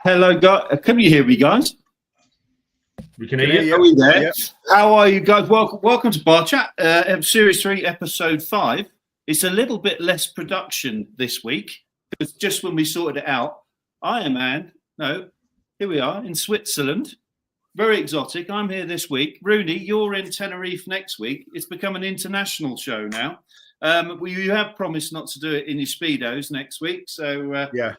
Hello, guys. Can you hear me, guys? We can hear you. Are we there? Yep. How are you guys? Welcome to BarChat, Series 3, Episode 5. It's a little bit less production this week because just when we sorted it out, here we are in Switzerland. Very exotic. I'm here this week. Rooney, you're in Tenerife next week. It's become an international show now. You have promised not to do it in your Speedos next week, so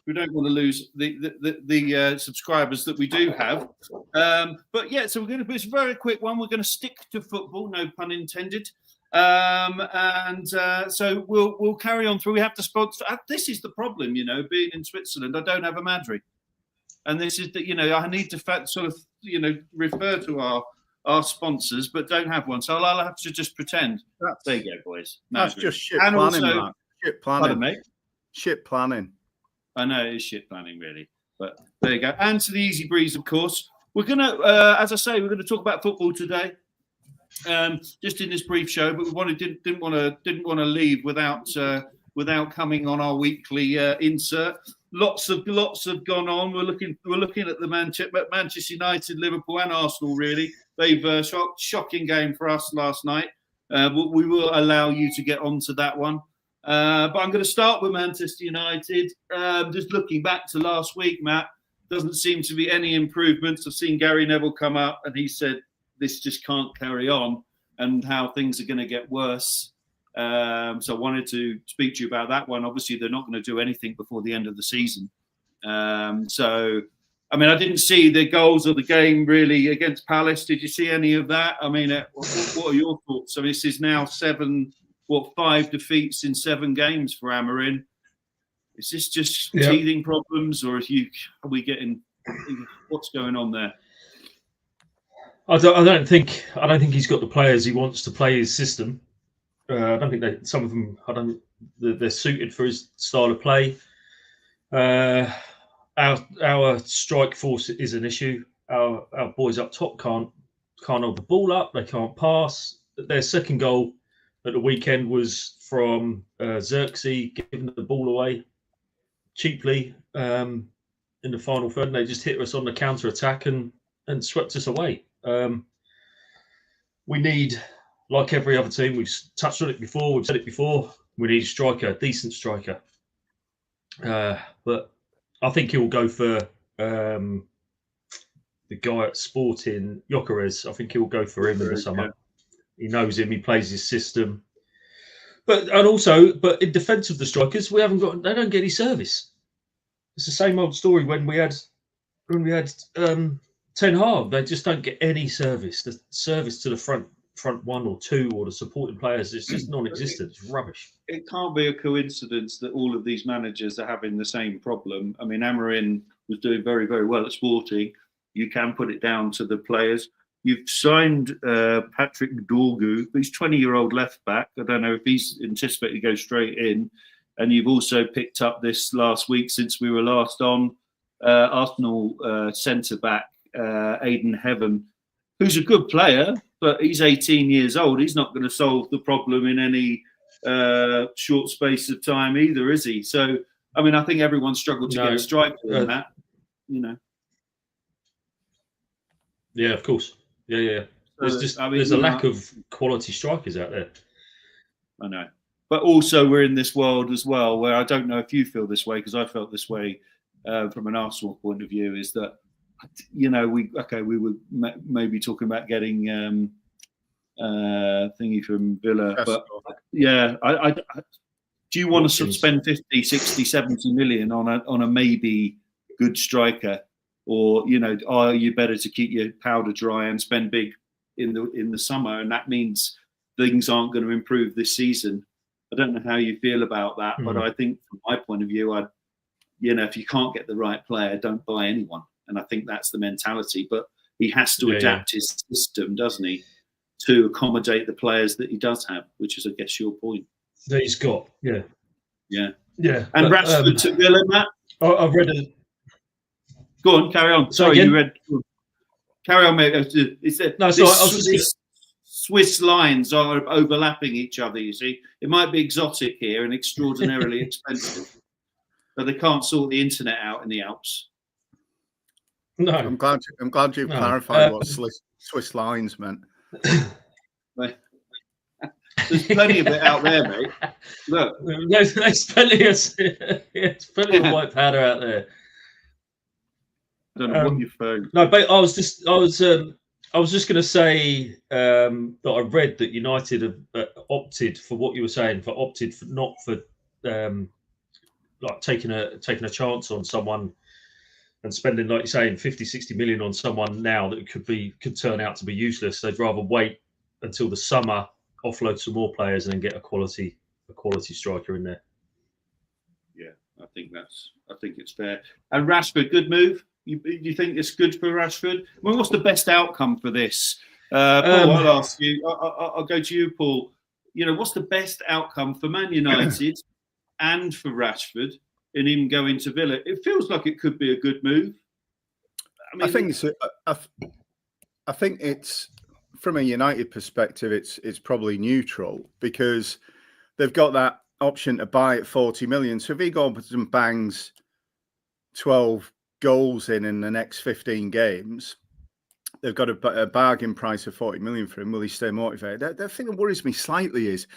we don't want to lose the subscribers that we do have. But yeah, so we're going to it's a very quick one. We're going to stick to football, no pun intended. So we'll carry on through. We have to sponsor. This is the problem, being in Switzerland. I don't have a Madri, and this is that I need to sort of refer to our sponsors, but don't have one. So I'll have to just pretend. There you go, boys. That's just shit planning, also, shit planning. Pardon, mate? Shit planning. I know it is shit planning, really. But there you go. And to the Easy Breeze, of course. We're gonna, as I say, we're gonna talk about football today. Just in this brief show, but we didn't want to leave without coming on our weekly insert. Lots have gone on. We're looking at the Manchester United, Liverpool, and Arsenal. Really, they've shocking game for us last night. We will allow you to get onto that one, but I'm going to start with Manchester United. Just looking back to last week, Matt, doesn't seem to be any improvements. I've seen Gary Neville come up and he said this just can't carry on, and how things are going to get worse. So I wanted to speak to you about that one. Obviously, they're not going to do anything before the end of the season. I didn't see the goals of the game really against Palace. Did you see any of that? What are your thoughts? So this is now 5 defeats in 7 games for Amorim. Is this just teething problems, or are we getting what's going on there? I don't think he's got the players he wants to play his system. I don't think some of them. They're suited for his style of play. Our strike force is an issue. Our boys up top can't hold the ball up. They can't pass. Their second goal at the weekend was from Xerxes giving the ball away cheaply in the final third. And they just hit us on the counter attack and swept us away. We need, like every other team, we've touched on it before, we've said it before, we need a striker, a decent striker. But I think he'll go for the guy at Sporting, Gyökeres. I think he'll go for him in the summer. He knows him, he plays his system. But in defence of the strikers, they don't get any service. It's the same old story when we had Ten Hag. They just don't get any service. The service to the front one or two or the supporting players is just non-existent. It's rubbish. It can't be a coincidence that all of these managers are having the same problem. I mean, Amorim was doing very, very well at Sporting. You can put it down to the players. You've signed Patrick Dorgu, who's 20-year-old left back. I don't know if he's anticipated to go straight in. And you've also picked up this last week, since we were last on, Arsenal centre-back Aidan Heaven, who's a good player, but he's 18 years old. He's not going to solve the problem in any short space of time either, is he? So, I think everyone struggled to get a striker in that, Yeah, of course. Yeah. There's a lack of quality strikers out there. I know. But also we're in this world as well where I don't know if you feel this way, because I felt this way from an Arsenal point of view, is that, we were maybe talking about getting thingy from Villa. But do you want to spend 50, 60, 70 million on a maybe good striker? Or, are you better to keep your powder dry and spend big in the summer? And that means things aren't going to improve this season. I don't know how you feel about that, but I think from my point of view, if you can't get the right player, don't buy anyone. And I think that's the mentality. But he has to adapt his system, doesn't he, to accommodate the players that he does have, which is, I guess, your point. that he's got. Yeah. And Rashford to Villa, Matt. I've read it. Go on, carry on. Sorry, you read. Carry on, mate. These Swiss lines are overlapping each other. You see, it might be exotic here and extraordinarily expensive, but they can't sort the internet out in the Alps. No, I'm glad you've clarified what Swiss lines meant. There's plenty of it out there, mate. Look, there's plenty of white powder out there. I don't know what you found. No, but I was just going to say that I read that United have opted for what you were saying, not for like taking a chance on someone and spending, like you're saying, 50-60 million on someone now that could turn out to be useless. They'd rather wait until the summer, offload some more players, and then get a quality striker in there. Yeah, I think it's fair. And Rashford, good move. You think it's good for Rashford? Well, what's the best outcome for this? Paul, I'll ask you. I'll go to you, Paul. What's the best outcome for Man United and for Rashford in him going to Villa? It feels like it could be a good move. I think it's from a United perspective, it's probably neutral because they've got that option to buy at 40 million. So if he goes and bangs 12 goals in the next 15 games, they've got a bargain price of 40 million for him. Will he stay motivated? The thing that worries me slightly is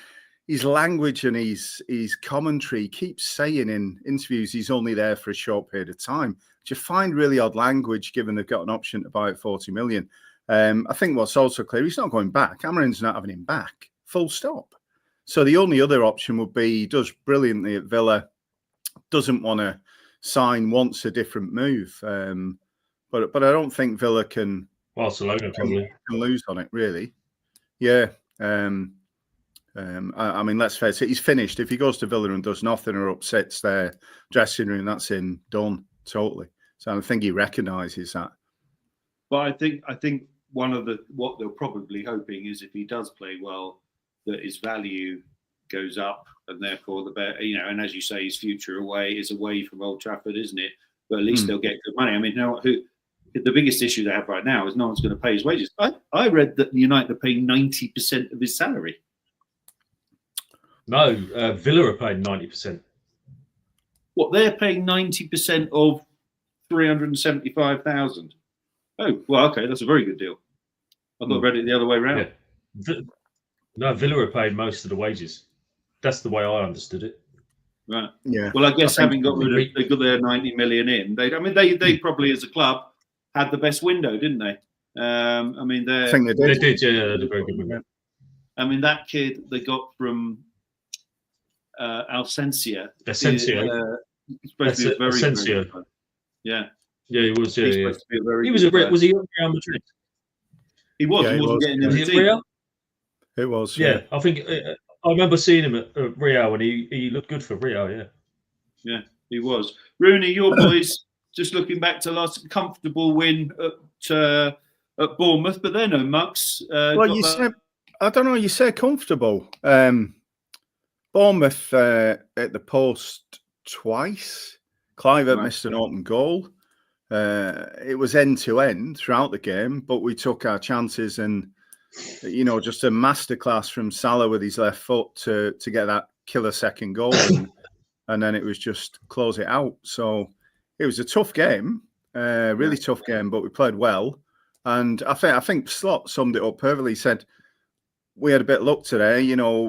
his language and his commentary. He keeps saying in interviews he's only there for a short period of time, which I find really odd language given they've got an option to buy at 40 million. I think what's also clear, he's not going back. Amorim's not having him back, full stop. So the only other option would be he does brilliantly at Villa, doesn't want to sign, wants a different move. But I don't think Villa can Barcelona probably can lose on it, really. Yeah. I mean, let's face it, he's finished. If he goes to Villa and does nothing or upsets their dressing room, that's him done totally. So I think he recognises that. But I think one of what they're probably hoping is if he does play well, that his value goes up, and therefore the better, and as you say, his future is away from Old Trafford, isn't it? But at least they'll get good money. I mean, the biggest issue they have right now is no one's going to pay his wages. I read that United are paying 90% of his salary. No, Villa are paying 90%. What, they're paying 90% of 375,000? Oh, well, okay, that's a very good deal. I thought I read it the other way around. Yeah. No, Villa are paying most of the wages. That's the way I understood it. Right. Yeah. Well, I guess having got their 90 million in, they probably as a club had the best window, didn't they? I think they did. They did, yeah. They had a very good window. I mean, that kid they got from Asensio. He's supposed to be a very good player. Yeah, he was. Yeah, he was was he at Real Madrid? He was. He wasn't getting in the team. Real? It was. Yeah, I think I remember seeing him at Real, and he looked good for Real. Yeah. Yeah, he was. Rooney, your boys just looking back to last comfortable win at Bournemouth, but they're no mucks. Said, I don't know. You say comfortable. Bournemouth at the post twice. Clive missed an open goal. It was end to end throughout the game, but we took our chances and, just a masterclass from Salah with his left foot to get that killer second goal. And then it was just close it out. So it was a tough game, really tough game, but we played well. And I think Slot summed it up perfectly. He said, we had a bit of luck today.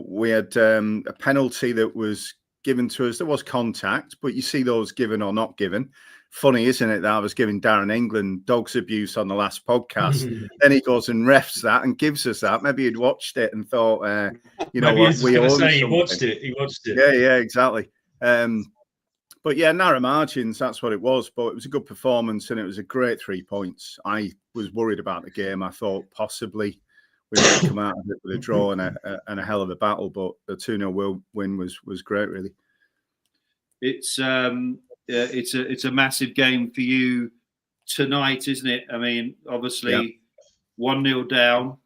We had a penalty that was given to us. There was contact, but you see those given or not given. Funny, isn't it, that I was giving Darren England dog's abuse on the last podcast. Then he goes and refs that and gives us that. Maybe he'd watched it and thought, we owe him he watched it. He watched it. Yeah, exactly. But yeah, narrow margins, that's what it was. But it was a good performance and it was a great 3 points. I was worried about the game. I thought possibly we might come out of it with a draw and a hell of a battle, but the 2-0 win was great, really. It's a massive game for you tonight, isn't it? I mean, obviously 1-0 down.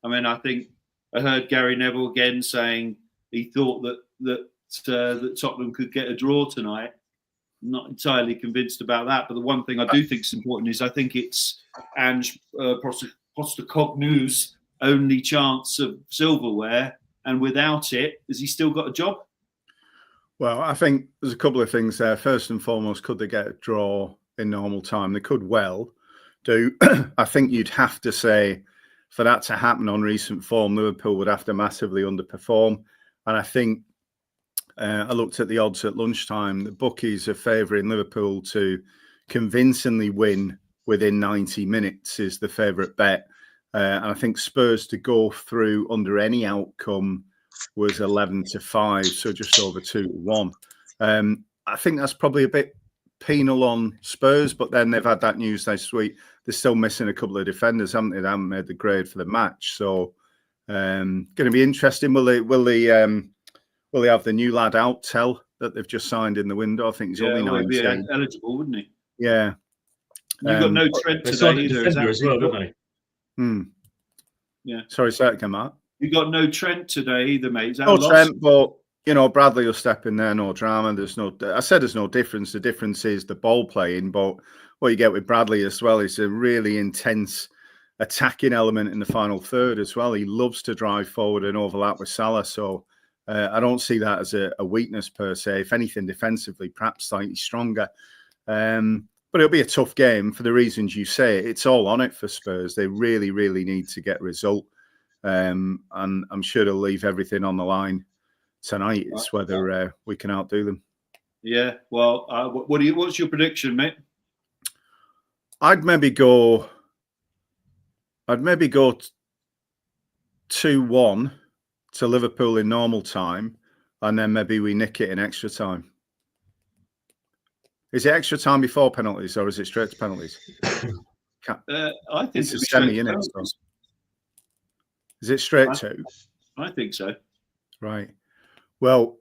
I mean, I think I heard Gary Neville again saying he thought that that Tottenham could get a draw tonight. I'm not entirely convinced about that, but the one thing I do think is important is I think it's Ange Postecoglou's only chance of silverware, and without it, has he still got a job? Well, I think there's a couple of things there. First and foremost, could they get a draw in normal time? They could well do. I think you'd have to say for that to happen on recent form, Liverpool would have to massively underperform. And I think I looked at the odds at lunchtime. The bookies are favouring Liverpool to convincingly win within 90 minutes is the favourite bet. And I think Spurs to go through under any outcome was 11-5, so just over 2-1. I think that's probably a bit penal on Spurs, but then they've had that news this week. They're still missing a couple of defenders, haven't they? They haven't made the grade for the match, so going to be interesting. Will they have the new lad out? Tell that they've just signed in the window. I think he's only 19. He'd be eligible, wouldn't he? Yeah. You've got no Trent today either. Defender as well, don't they? Yeah. Sorry, say that again, Mark. You got no Trent today either, mate. Is that No a loss? Trent, but Bradley will step in there. No drama. There's no difference. The difference is the ball playing. But what you get with Bradley as well is a really intense attacking element in the final third as well. He loves to drive forward and overlap with Salah. So I don't see that as a weakness per se. If anything, defensively, perhaps slightly stronger. But it'll be a tough game for the reasons you say. It's all on it for Spurs. They really, really need to get a result. And I'm sure they'll leave everything on the line tonight. It's whether we can outdo them. Yeah. Well, what's your prediction, mate? I'd maybe go 2-1 to Liverpool in normal time, and then maybe we nick it in extra time. Is it extra time before penalties, or is it straight to penalties? I think it's a semi, isn't it? So. Is it straight to? I think so. Right. Well,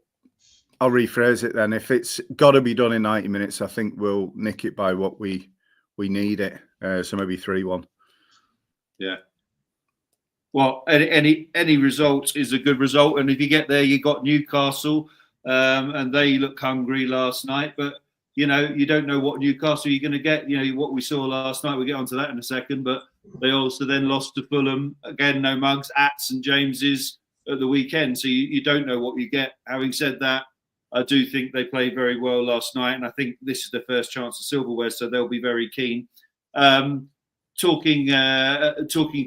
I'll rephrase it then. If it's got to be done in 90 minutes, I think we'll nick it by what we need it. So maybe 3-1. Yeah. Well, any result is a good result, and if you get there, you got Newcastle, and they look hungry last night, but you don't know what Newcastle you're going to get. What we saw last night. We'll get onto that in a second, but they also then lost to Fulham again. No mugs at St James's at the weekend, so you don't know what you get. Having said that, I do think they played very well last night, and I think this is the first chance of silverware, so they'll be very keen. Talking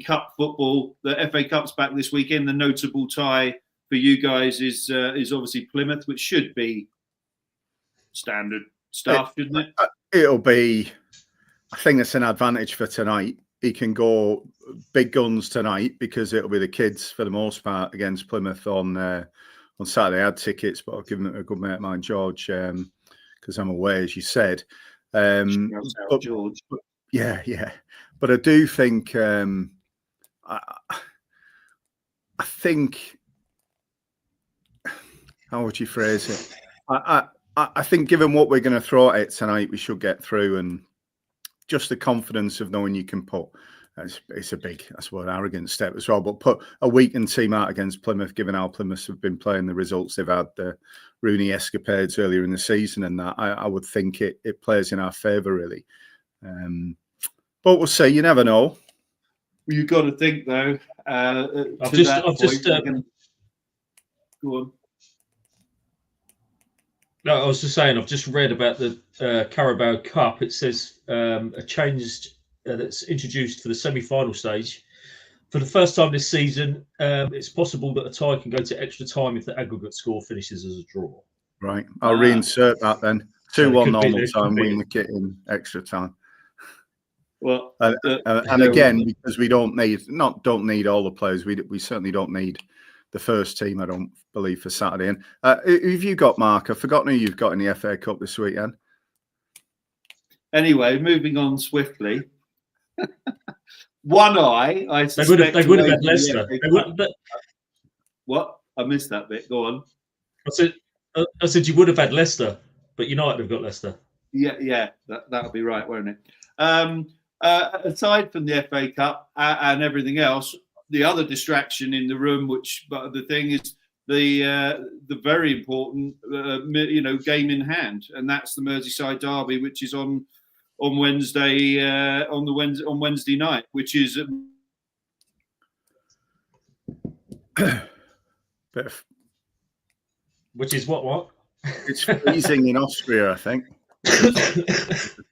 cup football, the FA Cup's back this weekend. The notable tie for you guys is obviously Plymouth, which should be standard stuff, shouldn't it? It'll be. I think it's an advantage for tonight. He can go big guns tonight because it'll be the kids for the most part against Plymouth on Saturday. I had tickets, but I've given it a good mate of mine, George, because I'm away, as you said. George. Yeah. But I do think I think how would you phrase it? I think given what we're going to throw at it tonight, we should get through, and just the confidence of knowing you can put. It's a big, that's what, arrogant step as well. But put a weakened team out against Plymouth, given how Plymouth have been playing, the results they've had, the Rooney escapades earlier in the season, and that I would think it plays in our favour really. But we'll see. You never know. You've got to think though. I've just go on. No, I was just saying, I've just read about the Carabao Cup. It says a change that's introduced for the semi-final stage. For the first time this season, it's possible that a tie can go to extra time if the aggregate score finishes as a draw. Right. I'll reinsert that then. 2-1 normal time, we nick it in extra time. Well, and again, because we don't need all the players. We certainly don't need the first team, I don't believe, for Saturday. And who've you got, Mark? I've forgotten who you've got in the FA Cup this weekend. Anyway, moving on swiftly. One eye, I suspect. They would have had Leicester. What? I missed that bit. Go on. I said you would have had Leicester, but United have got Leicester. Yeah, that'll be right, won't it? Aside from the FA Cup and everything else, the other distraction in the room, but the thing is, the very important game in hand, and that's the Merseyside derby, which is on Wednesday on Wednesday night, which is which is what? It's freezing in Austria, I think.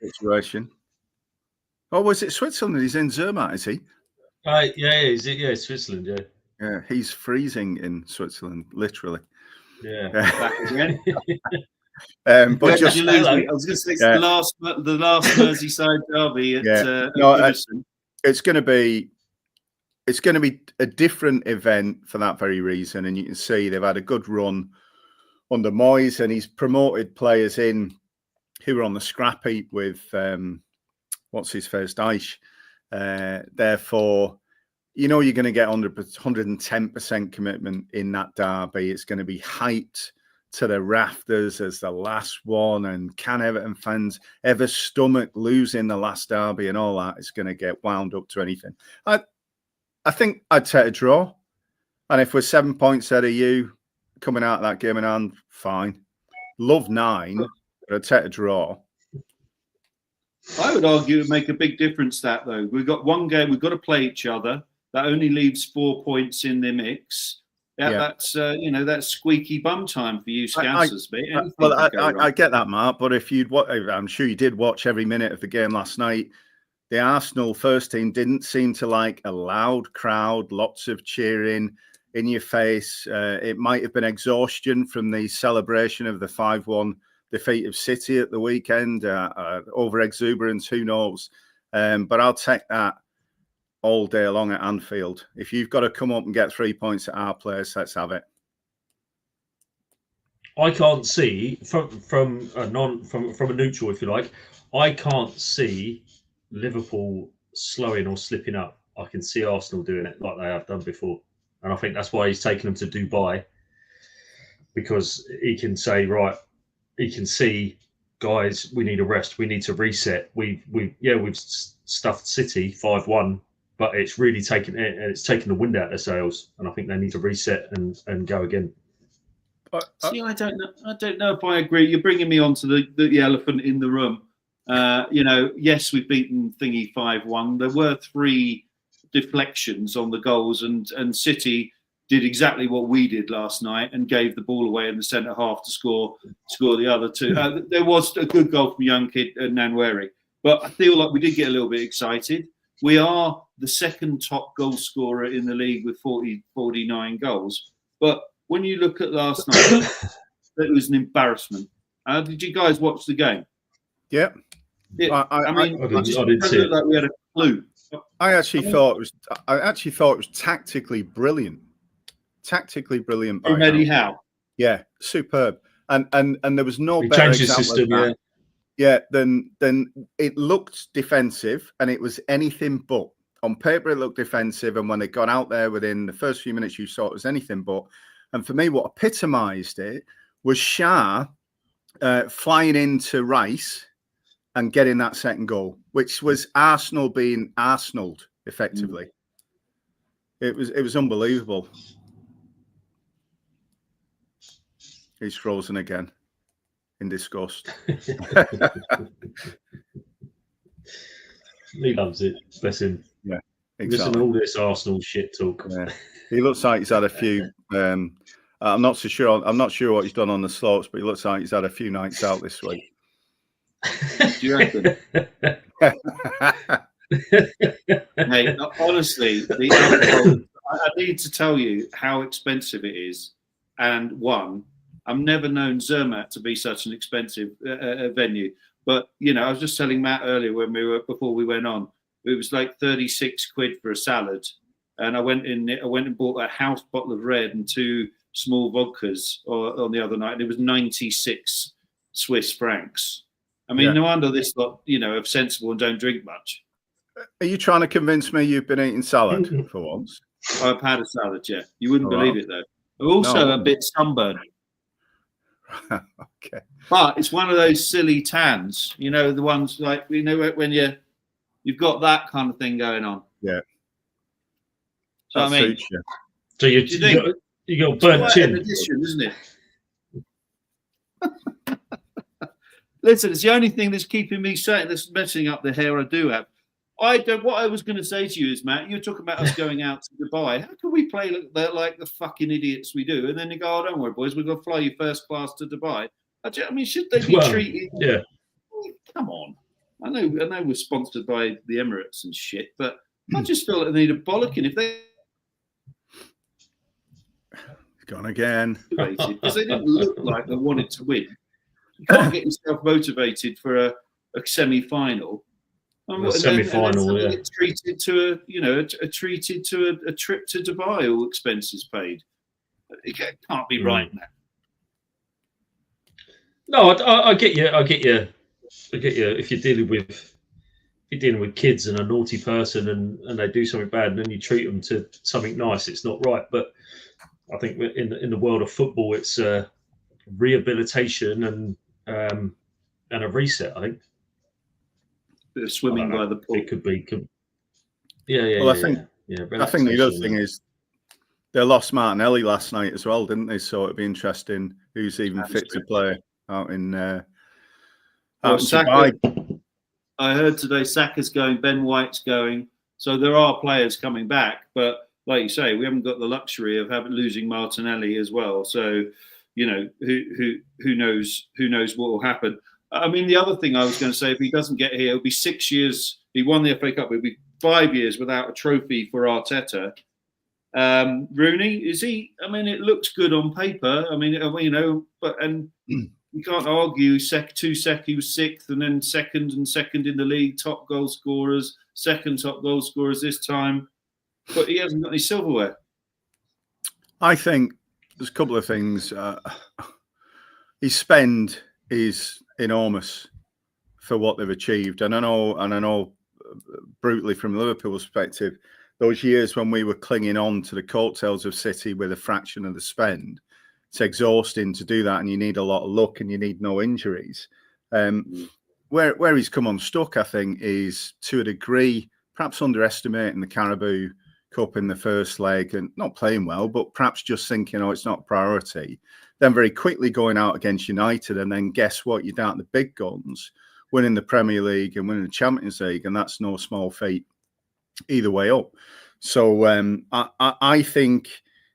Situation. Oh, was it Switzerland? He's in Zermatt, is he? Yeah, Switzerland. Yeah. Yeah, he's freezing in Switzerland, literally. Yeah. back again. But just I was going to say it's the last Merseyside derby at Goodison. It's going to be a different event for that very reason, and you can see they've had a good run under Moyes, and he's promoted players in who were on the scrap heap with what's his face, Dyche. Therefore, you're going to get 110% commitment in that derby. It's going to be hyped to the rafters as the last one, and can Everton fans ever stomach losing the last derby and all that? It's going to get wound up to anything. I think I'd take a draw, and if we're 7 points ahead of you coming out of that game in hand, fine. Love 9, but I'd take a draw. I would argue it would make a big difference that, though. We've got one game, we've got to play each other. That only leaves 4 points in the mix. That's that's squeaky bum time for you Scousers. I get that, Mark, but if I'm sure you did watch every minute of the game last night. The Arsenal first team didn't seem to like a loud crowd, lots of cheering in your face. It might have been exhaustion from the celebration of the 5-1 defeat of City at the weekend, over exuberance, who knows? But I'll take that all day long at Anfield. If you've got to come up and get 3 points at our place, let's have it. I can't see from a neutral, if you like. I can't see Liverpool slowing or slipping up. I can see Arsenal doing it like they have done before, and I think that's why he's taken them to Dubai, because he can say, right, he can see, guys, we need a rest, we need to reset. We've stuffed City 5-1, but it's really taken the wind out of their sails, and I think they need to reset and go again. See, I don't know if I agree. You're bringing me on to the elephant in the room. Yes, we've beaten Thingy 5-1. There were 3 deflections on the goals, and City did exactly what we did last night and gave the ball away in the centre half to score the other 2. There was a good goal from young kid Nwaneri, but I feel like we did get a little bit excited. We are the second top goal scorer in the league with 49 goals. But when you look at last night, it was an embarrassment. Did you guys watch the game? Yeah. I didn't see it. Like we had a clue. I actually thought it was tactically brilliant. Tactically brilliant by Eddie Howe. Yeah, superb. And there was no he better changed his example system, of that. Yeah, then it looked defensive, and it was anything but. On paper, it looked defensive, and when they got out there within the first few minutes, you saw it was anything but. And for me, what epitomised it was Shah flying into Rice and getting that second goal, which was Arsenal being Arsenaled effectively. It was unbelievable. He's frozen again in disgust. He loves it. Bless him. Yeah, exactly. Listen to all this Arsenal shit talk. Yeah. He looks like he's had a few. I'm not so sure. I'm not sure what he's done on the slopes, but he looks like he's had a few nights out this week. Do you reckon? Mate, honestly, I need to tell you how expensive it is. And one, I've never known Zermatt to be such an expensive venue. But I was just telling Matt earlier before we went on, it was like 36 quid for a salad, and I went and bought a house bottle of red and 2 small vodkas on the other night, and it was 96 Swiss francs. I mean, no wonder this lot, are sensible and don't drink much. Are you trying to convince me you've been eating salad for once? I've had a salad, yeah. You wouldn't believe it, though. I'm also a bit sunburned. Okay. But it's one of those silly tans, the ones like, when you've got that kind of thing going on. Yeah. So, I mean, so You got burnt Quite chin. an addition, isn't it? Listen, it's the only thing that's keeping me sane, that's messing up the hair I do have. What I was going to say to you is, Matt, you're talking about us going out to Dubai. How can we play like the fucking idiots we do? And then you go, oh, don't worry, boys, we're going to fly you first class to Dubai. I mean, should they be treated? Yeah. Come on. I know we're sponsored by the Emirates and shit, but I just feel like they need a bollocking if they gone again. because they didn't look like they wanted to win. You can't get yourself motivated for a semi-final. Semi-final, yeah. Treated to a trip to Dubai, all expenses paid. It can't be right, Matt. No, I get you. I get you. If you're dealing with kids and a naughty person and they do something bad and then you treat them to something nice, it's not right. But I think in the world of football, it's rehabilitation and a reset. I think. Bit of swimming by the pool. It could be. Yeah. Well, I think the other thing is they lost Martinelli last night as well, didn't they? So it'd be interesting who's even fit to play out in. Saka, I heard today Saka's going, Ben White's going, so there are players coming back. But like you say, we haven't got the luxury of losing Martinelli as well. So who knows what will happen. I mean, the other thing I was going to say, if he doesn't get here, it'll be 6 years. He won the FA Cup. It'll be 5 years without a trophy for Arteta. Rooney, is he? I mean, it looks good on paper. I mean, you can't argue. He was sixth, and then second in the league, top goal scorers, second top goal scorers this time. But he hasn't got any silverware. I think there's a couple of things. His spend is enormous for what they've achieved, and I know, brutally from Liverpool's perspective, those years when we were clinging on to the coattails of City with a fraction of the spend, it's exhausting to do that, and you need a lot of luck, and you need no injuries. Where he's come unstuck, I think, is to a degree perhaps underestimating the Carabao Cup in the first leg and not playing well, but perhaps just thinking, oh, it's not a priority. Then very quickly going out against United, and then guess what? You're down to the big guns, winning the Premier League and winning the Champions League, and that's no small feat either way up. So I think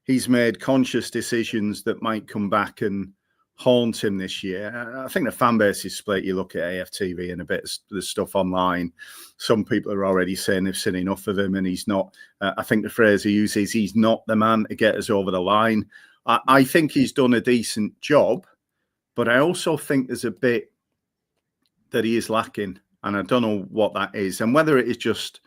he's made conscious decisions that might come back and haunt him this year. I think the fan base is split. You look at AFTV and a bit of the stuff online. Some people are already saying they've seen enough of him and he's not. I think the phrase he uses, he's not the man to get us over the line. I think he's done a decent job, but I also think there's a bit that he is lacking, and I don't know what that is. And whether it is just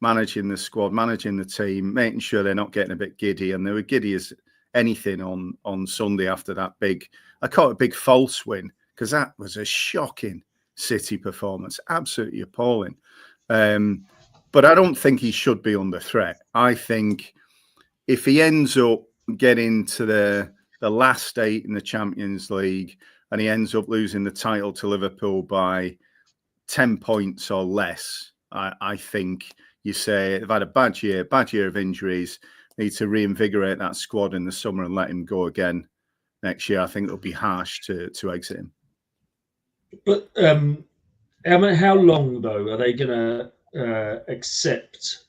managing the squad, managing the team, making sure they're not getting a bit giddy, and they were giddy as anything on Sunday after that I call it a big false win, because that was a shocking City performance, absolutely appalling. But I don't think he should be under threat. I think if he ends up getting to the last 8 in the Champions League and he ends up losing the title to Liverpool by 10 points or less, I think you say they've had a bad year of injuries, need to reinvigorate that squad in the summer and let him go again next year. I think it'll be harsh to exit him. But how long though are they going to accept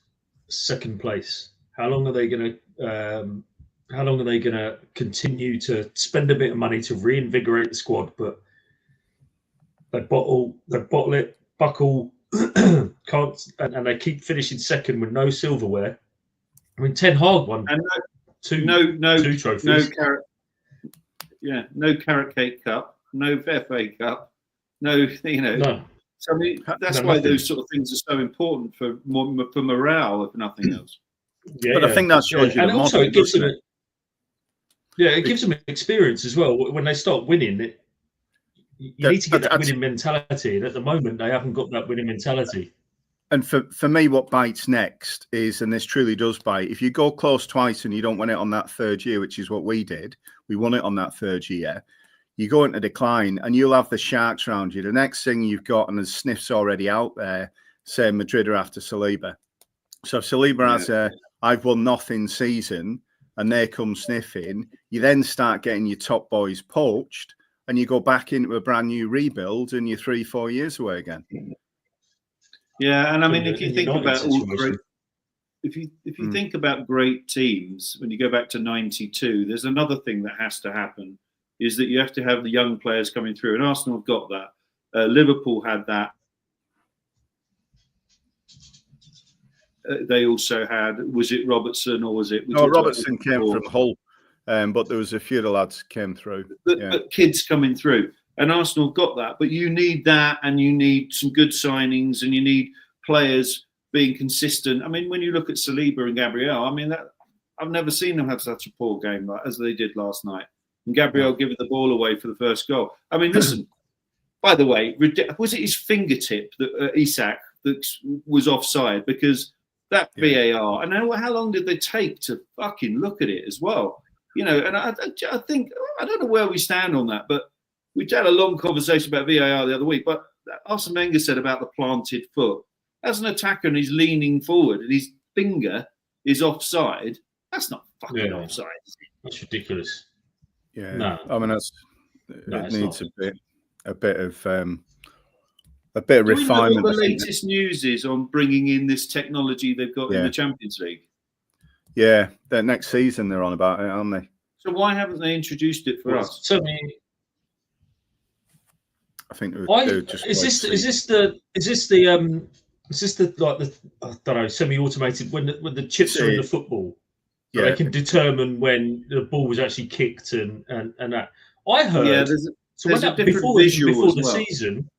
second place? How long are they going to continue to spend a bit of money to reinvigorate the squad? But they bottle it, buckle, can't, and they keep finishing second with no silverware. I mean, Ten Hag won two trophies. No carrot cake cup, no FA Cup, no. So I mean, that's why those sort of things are so important for morale, if nothing else. Yeah, but I think that shows you, and also it gives them. It gives them experience as well. When they start winning, you need to get that winning mentality. And at the moment, they haven't got that winning mentality. And for me, what bites next is, and this truly does bite, if you go close twice and you don't win it on that third year, which is what we did, we won it on that third year, you go into decline and you'll have the sharks around you. The next thing you've got, and the sniff's already out there, say Madrid are after Saliba. So if Saliba has a I've won nothing season, and they come sniffing, you then start getting your top boys poached, and you go back into a brand new rebuild, and you're 3-4 years away again. Yeah, and I mean, if you think United about all situation. if you think about great teams, when you go back to '92, there's another thing that has to happen, is that you have to have the young players coming through, and Arsenal have got that. Liverpool had that. They also had, was it Robertson or was it? No, Robertson came from Hull, but there was a few of the lads came through. But kids coming through, and Arsenal got that. But you need that, and you need some good signings, and you need players being consistent. I mean, when you look at Saliba and Gabriel, I mean, I've never seen them have such a poor game as they did last night. And Gabriel giving the ball away for the first goal. I mean, listen, by the way, was it his fingertip that Isak that was offside? Because that VAR, and how long did they take to fucking look at it as well? You know, and I think, I don't know where we stand on that, but we had a long conversation about VAR the other week, but Arsene Wenger said about the planted foot. As an attacker and he's leaning forward and his finger is offside, that's not fucking offside. That's ridiculous. Yeah, no. I mean, it needs a bit of Do refinement. we know what the latest news is on bringing in this technology they've got in the Champions League? Yeah, that next season they're on about it, aren't they? So why haven't they introduced it for us? So I think is this like the I don't know, semi-automated when the chips are in the football? So they can determine when the ball was actually kicked and that. I heard before the season.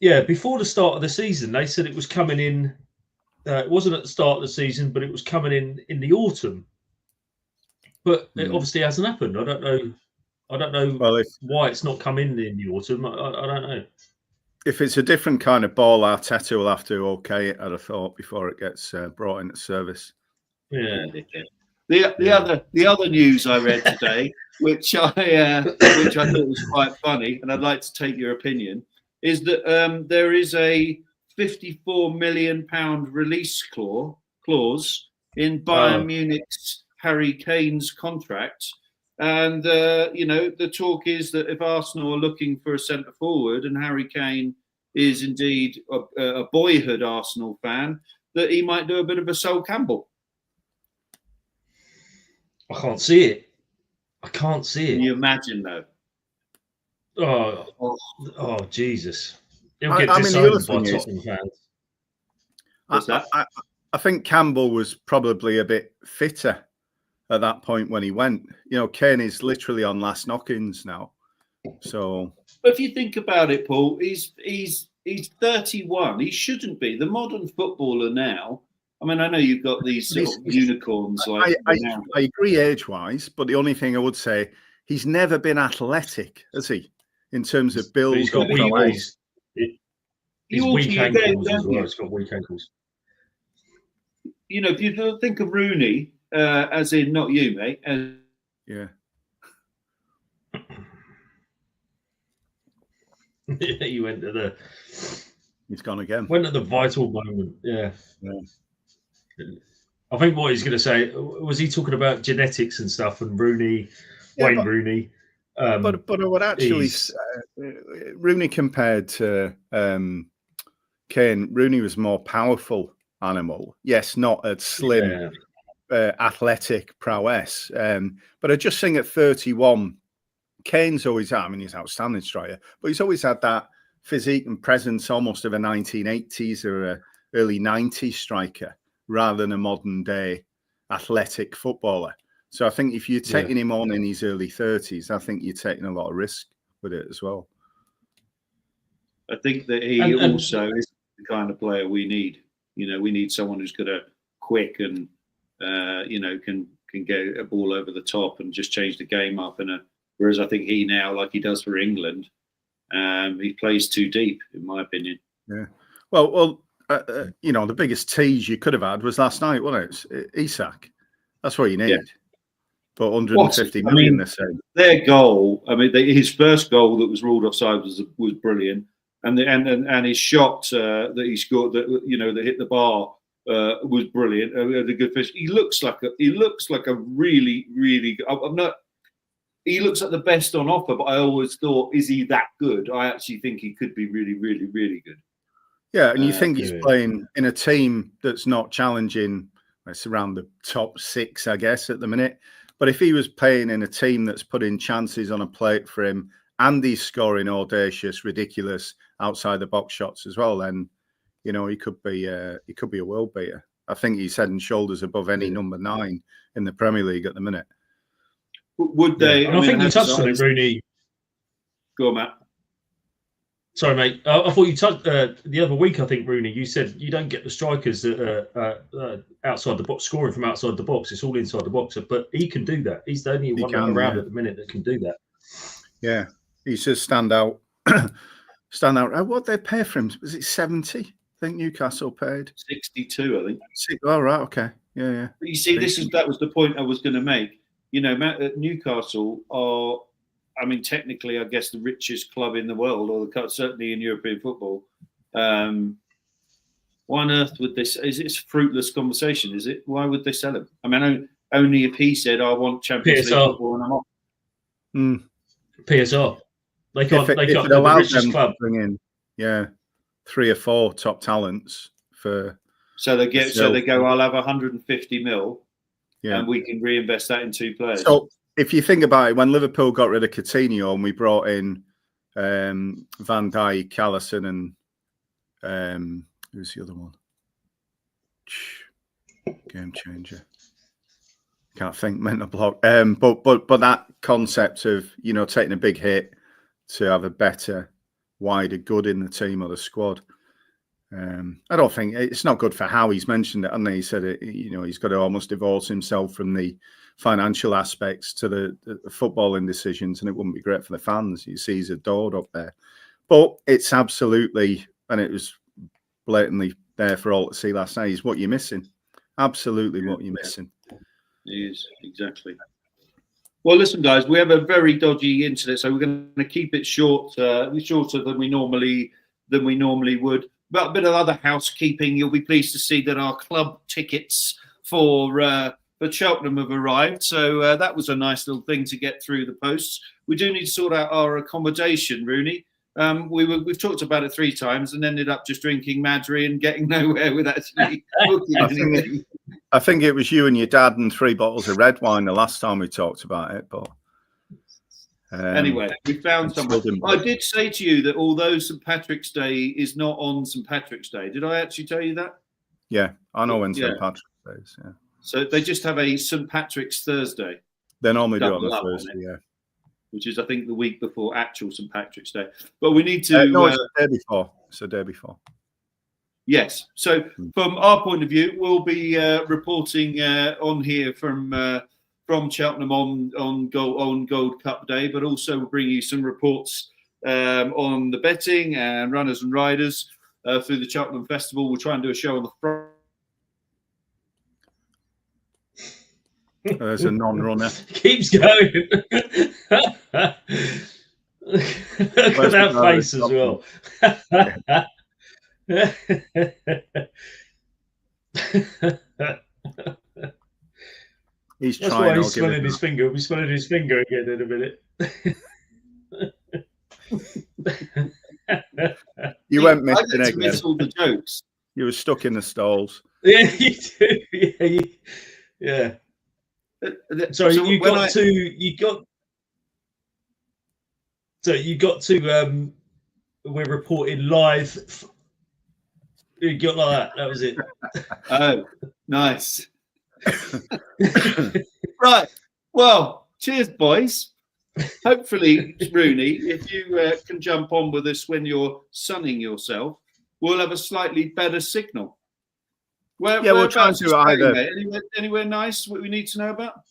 Yeah, before the start of the season, they said it was coming in. It wasn't at the start of the season, but it was coming in the autumn. But it obviously hasn't happened. I don't know why it's not come in the autumn. I don't know. If it's a different kind of ball, Arteta will have to okay it, I'd have thought, before it gets brought into service. Yeah. The other news I read today, which I thought was quite funny, and I'd like to take your opinion, is that there is a £54 million release clause in Bayern Munich's Harry Kane's contract. And, the talk is that if Arsenal are looking for a centre forward and Harry Kane is indeed a boyhood Arsenal fan, that he might do a bit of a Sol Campbell. I can't see it. Can you imagine, though? Oh, Jesus. He'll get disowned by Tottenham fans. What's that? I think Campbell was probably a bit fitter at that point when he went. You know, Kane is literally on last knock-ins now. So, but if you think about it, Paul, he's 31. He shouldn't be. The modern footballer now. I mean, I know you've got these sort of unicorns. I agree age-wise, but the only thing I would say, he's never been athletic, has he? In terms of build. He's got weak ankles. He's weak ankles as well. He's got weak ankles. You know, if you think of Rooney, as in not you, mate. Yeah. You went to the. He's gone again. Went at the vital moment. Yeah. I think what he's going to say, was he talking about genetics and stuff and Rooney, Wayne Rooney? But I would actually Rooney compared to Kane, Rooney was more powerful animal. Yes, not a slim, athletic prowess. But I just think at 31, Kane's always had, I mean, he's an outstanding striker, but he's always had that physique and presence almost of a 1980s or a early 90s striker rather than a modern day athletic footballer. So I think if you're taking him on in his early 30s, I think you're taking a lot of risk with it as well. I think that he also is the kind of player we need. You know, we need someone who's going to quick and, can get a ball over the top and just change the game up. Whereas I think he now, like he does for England, he plays too deep, in my opinion. Yeah. Well, the biggest tease you could have had was last night, wasn't it? Isak. That's what you need. Yeah. But 150 million, they're saying. Their goal, I mean, his first goal that was ruled offside was brilliant. And his shot that he scored, that hit the bar was brilliant. The good fish. He looks like a really, really. I'm not. He looks like the best on offer, but I always thought, is he that good? I actually think he could be really, really, really good. Yeah, and you think he's playing in a team that's not challenging. It's around the top 6, I guess, at the minute. But if he was playing in a team that's putting chances on a plate for him, and he's scoring audacious, ridiculous outside the box shots as well, then he could be a world beater. I think he's head and shoulders above any number 9 in the Premier League at the minute. Would they? Yeah. I think you touched on it, Rooney. Go on, Matt. Sorry, mate. I thought you touched the other week. I think, Rooney, you said you don't get the strikers that outside the box scoring from outside the box. It's all inside the box. But he can do that. He's the only one around at the minute that can do that. Yeah, he's just stand out. Stand out. What they pay for him? Was it 70? I think Newcastle paid 62. I think. Oh right, okay, yeah. But you see, that was the point I was going to make. Newcastle are, I mean, technically, I guess the richest club in the world, or certainly in European football. Why on earth would this? Is it a fruitless conversation? Is it? Why would they sell him? I mean, only if he said, "I want Champions League football and I'm off." PSR. They can't. They can't. The richest club bring in, 3 or 4 top talents for. So they go. I'll have 150 mil. Yeah. And we can reinvest that in 2 players. So if you think about it, when Liverpool got rid of Coutinho and we brought in Van Dijk, Callison, and who's the other one? Game changer. Can't think. Mental block. But that concept of taking a big hit to have a better, wider good in the team or the squad. I don't think it's not good for how he's mentioned it, and he said it. He's got to almost divorce himself from the financial aspects to the footballing decisions, and it wouldn't be great for the fans. You see, he's adored up there, but it's absolutely, and it was blatantly there for all to see last night. Is what you're missing, absolutely what you're missing. It is exactly. Well, listen, guys, we have a very dodgy internet, so we're going to keep it shorter than we normally would. But a bit of other housekeeping. You'll be pleased to see that our club tickets for Cheltenham have arrived. So that was a nice little thing to get through the posts. We do need to sort out our accommodation, Rooney. We've talked about it 3 times and ended up just drinking Madry and getting nowhere with actually booking anything. I think it was you and your dad and 3 bottles of red wine the last time we talked about it, but. Anyway, we found someone. I did say to you that although St. Patrick's Day is not on St. Patrick's Day, did I actually tell you that? Yeah, I know when St. Patrick's Day is. Yeah. So they just have a St. Patrick's Thursday. They normally do it on the Thursday, yeah. Which is, I think, the week before actual St. Patrick's Day. But we need to. No, it's the day before. It's the day before. Yes. So from our point of view, we'll be reporting on here from Cheltenham on Gold Cup Day, but also we'll bring you some reports on the betting and runners and riders through the Cheltenham Festival. We'll try and do a show on the front. There's a non-runner. Keeps going. Look at that face as well. He's That's trying. Why he's smelling his finger. We'll be smelling his finger again in a minute. You went missing again. Miss all the jokes. You were stuck in the stalls. Yeah, you do. Yeah. Sorry, so you got to. We're reporting live. You got like that. That was it. Oh, nice. Right. Well, cheers, boys. Hopefully, Rooney, if you can jump on with us when you're sunning yourself, we'll have a slightly better signal. We'll try to either. Anywhere nice? What we need to know about?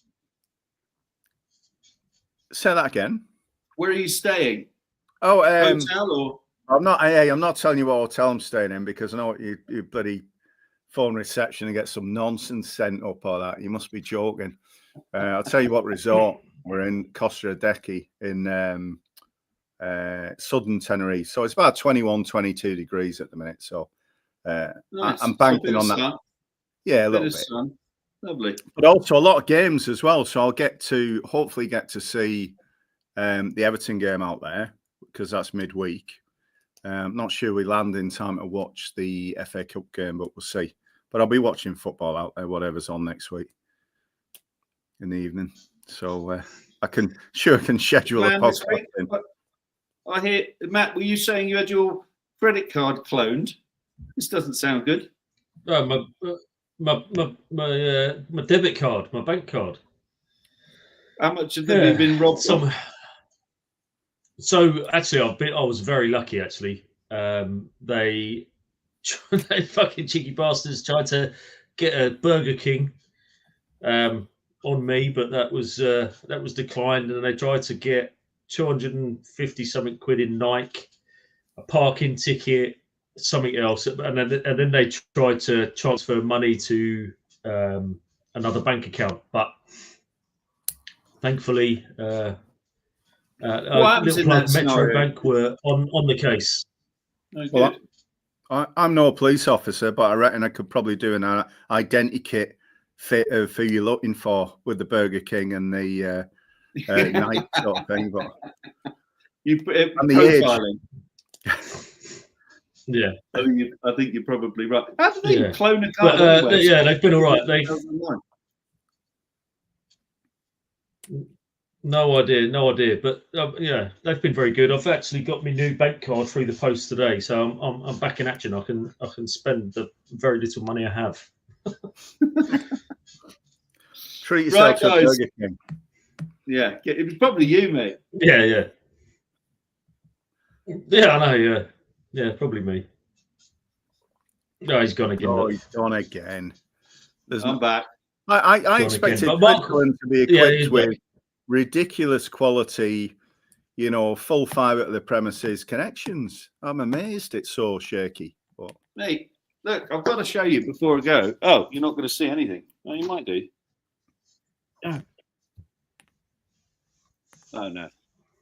Say that again. Where are you staying? Oh, hotel or? I'm not telling you what hotel I'm staying in because I know you bloody phone reception and get some nonsense sent up or that. You must be joking. I'll tell you what resort we're in, Costa Adeje in southern Tenerife. So it's about 21, 22 degrees at the minute. So nice. I'm banking on that. Yeah, a little Bit bit. of sun. Lovely. But also a lot of games as well. So I'll hopefully get to see the Everton game out there because that's midweek. I'm not sure we land in time to watch the FA Cup game, but we'll see. But I'll be watching football out there, whatever's on next week in the evening. So I can schedule a podcast in. I hear, Matt, were you saying you had your credit card cloned? This doesn't sound good. No, my debit card, my bank card. How much have you been robbed? So actually, I was very lucky. Actually, they fucking cheeky bastards tried to get a Burger King on me, but that was declined, and they tried to get 250 something quid in Nike, a parking ticket, something else, and then they tried to transfer money to another bank account, but thankfully happens in that Metro scenario? Bank were on the case. Oh, Well, I'm no police officer, but I reckon I could probably do an identikit fit of who you're looking for with the Burger King and the night sort of thing. But you and the profiling. Yeah, I think you're probably right. How do they clone a card? But yeah, they've been all right. No idea. But yeah, they've been very good. I've actually got my new bank card through the post today, so I'm back in action. I can spend the very little money I have. Treat yourself to a guys. Burger King. Yeah, it was probably you, mate. Yeah, I know. Yeah, probably me. No, he's gone again. Oh, he's gone again. I'm back. I expected Midland to be equipped with ridiculous quality, full fibre at the premises connections. I'm amazed it's so shaky. But... Mate, look, I've got to show you before I go. Oh, you're not going to see anything. Oh, you might do. Oh, no.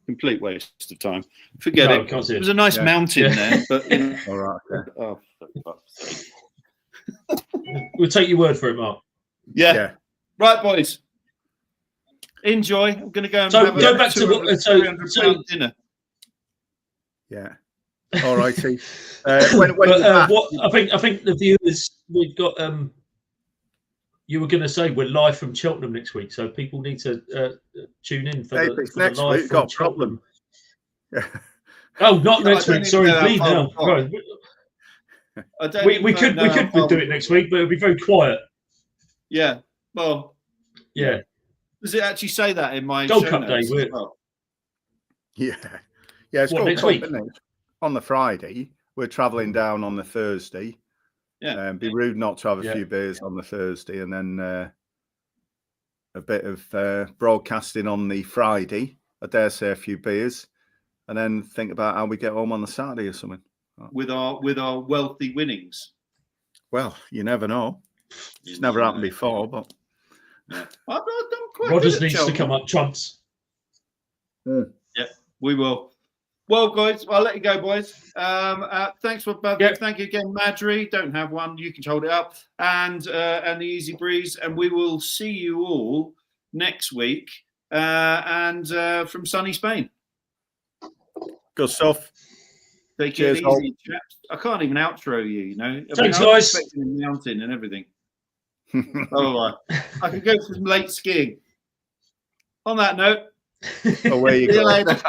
Complete waste of time. Forget it. It was a nice mountain there, but all right. Okay. Oh, for fuck's sake. We'll take your word for it, Mark. Yeah. Right, boys. Enjoy. I'm going to go and have go back to £300 dinner. Yeah. All righty. I think the viewers, we've got. You were going to say we're live from Cheltenham next week, so people need to tune in for the next live week. from Got a problem. Oh, not next week. Sorry, leave now. Right. We could do it next week, but it'll be very quiet. Yeah. Well. Yeah. Does it actually say that in my Gold show Cup notes day? Yeah. It's Gold next Cup, week? isn't it? On the Friday. We're travelling down on the Thursday. Yeah. Be rude not to have a few beers on the Thursday, and then a bit of broadcasting on the Friday. I dare say a few beers, and then think about how we get home on the Saturday or something. With our wealthy winnings. Well, you never know. It's never happened before, but yeah. I've done quite Rodgers needs to come up trumps. Yeah, we will. Well, guys, I'll let you go, boys. Thanks for thank you again, Madry. Don't have one. You can hold it up, and the Easy Breeze, and we will see you all next week. And from sunny Spain. Good stuff. Take it easy, chaps. I can't even outro you. Thanks, guys. I'm expecting a mountain and everything. I could go for some late skiing. On that note, away you go. See you later.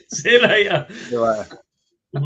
See you later. See you later.